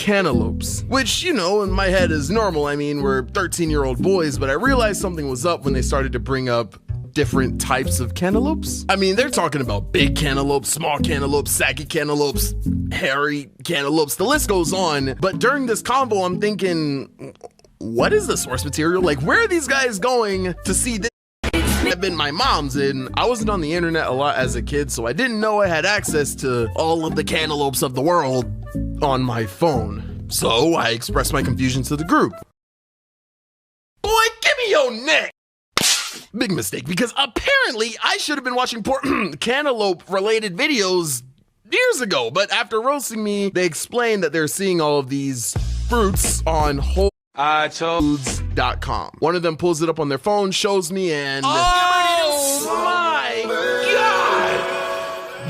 cantaloupes, which, you know, in my head is normal. I mean, we're 13-year-old boys, but I realized something was up when they started to bring up different types of cantaloupes. I mean, they're talking about big cantaloupes, small cantaloupes, saggy cantaloupes, hairy cantaloupes, the list goes on. But during this convo, I'm thinking, what is the source material? Like, where are these guys going to see this? Have been my mom's, and I wasn't on the internet a lot as a kid, so I didn't know I had access to all of the cantaloupes of the world on my phone. So I expressed my confusion to the group. Boy, give me your neck! Big mistake, because apparently I should have been watching cantaloupe-related videos years ago, but after roasting me, they explained that they're seeing all of these fruits on WholeFoods.com. One of them pulls it up on their phone, shows me, and oh my God!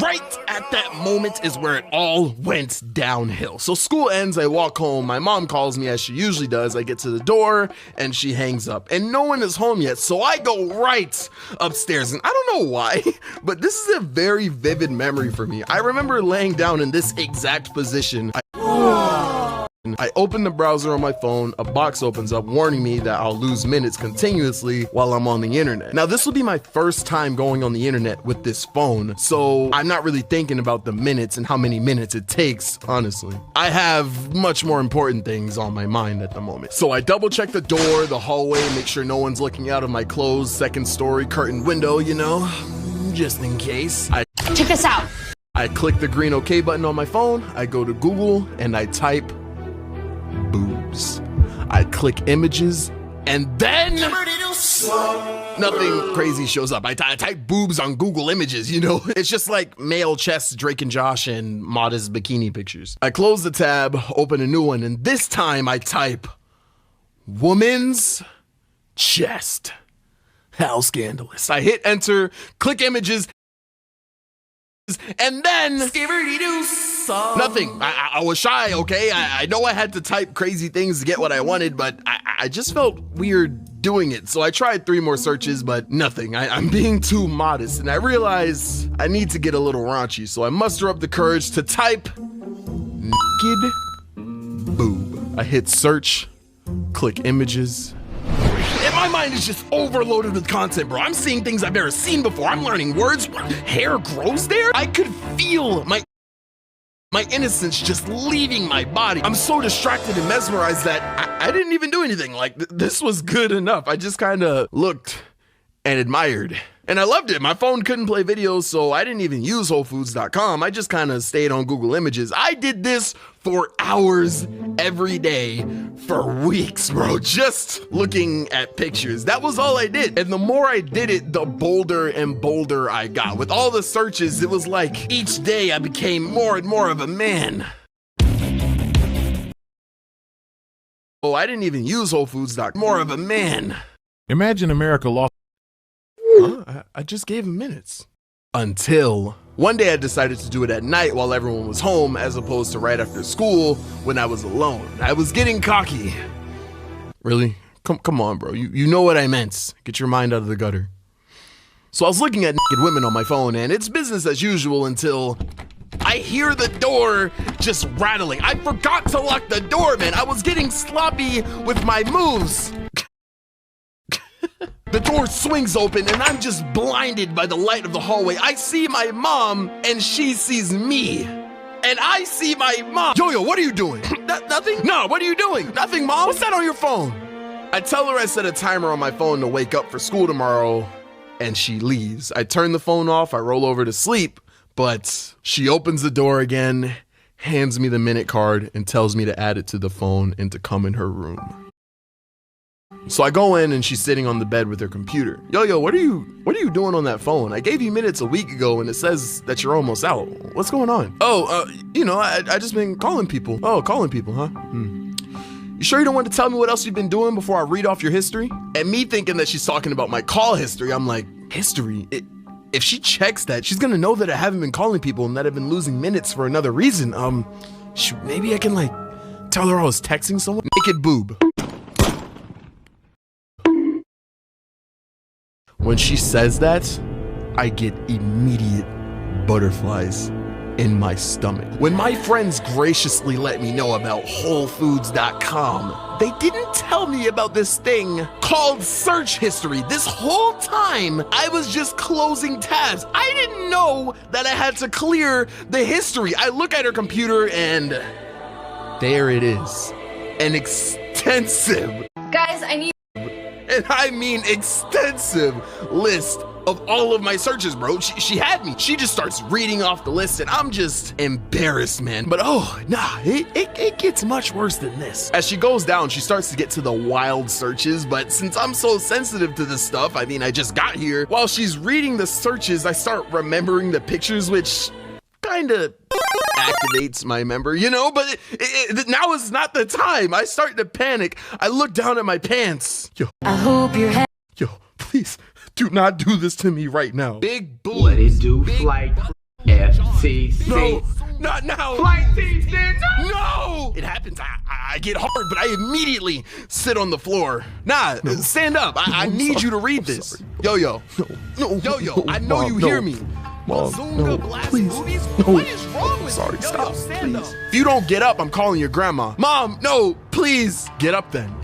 Right at that moment is where it all went downhill. So school ends, I walk home, my mom calls me as she usually does. I get to the door and she hangs up and no one is home yet. So I go right upstairs, and I don't know why, but this is a very vivid memory for me. I remember laying down in this exact position. I open the browser on my phone, a box opens up warning me that I'll lose minutes continuously while I'm on the internet. Now, this will be my first time going on the internet with this phone, so I'm not really thinking about the minutes and how many minutes it takes, honestly. I have much more important things on my mind at the moment. So I double check the door, the hallway, make sure no one's looking out of my closed second story curtain window, you know, just in case. Check this out. I click the green OK button on my phone, I go to Google, and I type boobs. I click images, and then nothing crazy shows up. I type boobs on Google Images, you know? It's just like male chests, Drake and Josh, and modest bikini pictures. I close the tab, open a new one, and this time I type woman's chest. How scandalous. I hit enter, click images, and then nothing. I was shy, okay? I know I had to type crazy things to get what I wanted, but I just felt weird doing it. So I tried 3 more searches, but nothing. I'm being too modest, and I realize I need to get a little raunchy. So I muster up the courage to type naked boob. I hit search, click images. And my mind is just overloaded with content, bro. I'm seeing things I've never seen before. I'm learning words. Hair grows there? I could feel my innocence just leaving my body. I'm so distracted and mesmerized that I didn't even do anything. Like, this was good enough. I just kind of looked and admired. And I loved it. My phone couldn't play videos, so I didn't even use WholeFoods.com. I just kind of stayed on Google Images. I did this for hours every day for weeks, bro. Just looking at pictures. That was all I did. And the more I did it, the bolder and bolder I got. With all the searches, it was like each day I became more and more of a man. Oh, I didn't even use WholeFoods.com. More of a man. Imagine America lost. Huh? I just gave him minutes. Until one day I decided to do it at night while everyone was home as opposed to right after school when I was alone. I was getting cocky. Really? Come on, bro. You know what I meant. Get your mind out of the gutter. So I was looking at naked women on my phone, and it's business as usual until I hear the door just rattling. I forgot to lock the door, man. I was getting sloppy with my moves. The door swings open and I'm just blinded by the light of the hallway. I see my mom and she sees me. And I see my mom. Yo, what are you doing? Nothing? No, what are you doing? Nothing, Mom. What's that on your phone? I tell her I set a timer on my phone to wake up for school tomorrow, and she leaves. I turn the phone off, I roll over to sleep, but she opens the door again, hands me the minute card, and tells me to add it to the phone and to come in her room. So I go in and she's sitting on the bed with her computer. Yo, what are you doing on that phone? I gave you minutes a week ago and it says that you're almost out. What's going on? I just been calling people. Oh, calling people, huh? You sure you don't want to tell me what else you've been doing before I read off your history? And me thinking that she's talking about my call history, I'm like, history? If she checks that, she's gonna know that I haven't been calling people and that I've been losing minutes for another reason. Shoot, maybe I can tell her I was texting someone? Naked boob. When she says that, I get immediate butterflies. in my stomach. When my friends graciously let me know about WholeFoods.com, they didn't tell me about this thing called search history. This whole time, I was just closing tabs. I didn't know that I had to clear the history. I look at her computer and there it is. An extensive, Guys, I need. and I mean extensive, list of all of my searches, bro. She had me. She just starts reading off the list and I'm just embarrassed, man. But oh, nah, it gets much worse than this. As she goes down, she starts to get to the wild searches, but since I'm so sensitive to this stuff, I mean, I just got here. While she's reading the searches, I start remembering the pictures, which kinda activates my memory, you know, but now is not the time. I start to panic. I look down at my pants. I hope you're happy. Yo, please do not do this to me right now. Big boys. What it do, Big flight FCC. No, not now. Flight TC. No! It happens. I get hard, but I immediately sit on the floor. Nah, stand up. I need you to read this. Yo. No. Yo. I know Mom, you no. hear me. Mom, Bazunga no, Blast please. Movies? No. What is wrong with Sorry, you? stop, Stand please. up. If you don't get up, I'm calling your grandma. Mom, no, please. Get up then.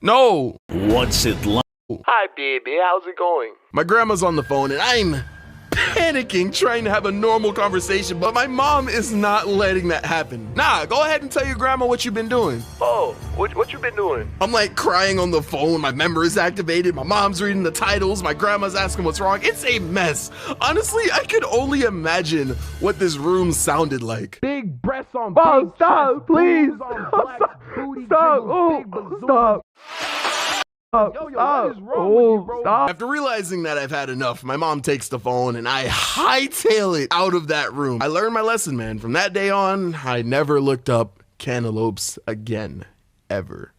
No. What's it like? Hi, baby. How's it going? My grandma's on the phone and I'm panicking, trying to have a normal conversation, but my mom is not letting that happen. Nah, go ahead and tell your grandma what you've been doing. Oh, what you been doing? I'm like crying on the phone. My memory is activated. My mom's reading the titles. My grandma's asking what's wrong. It's a mess. Honestly, I could only imagine what this room sounded like. Big breasts on Mom, stop, please. Stop. Oh, stop. What is wrong with you, bro? Stop. After realizing that I've had enough, my mom takes the phone and I hightail it out of that room. I learned my lesson, man. From that day on, I never looked up cantaloupes again, ever.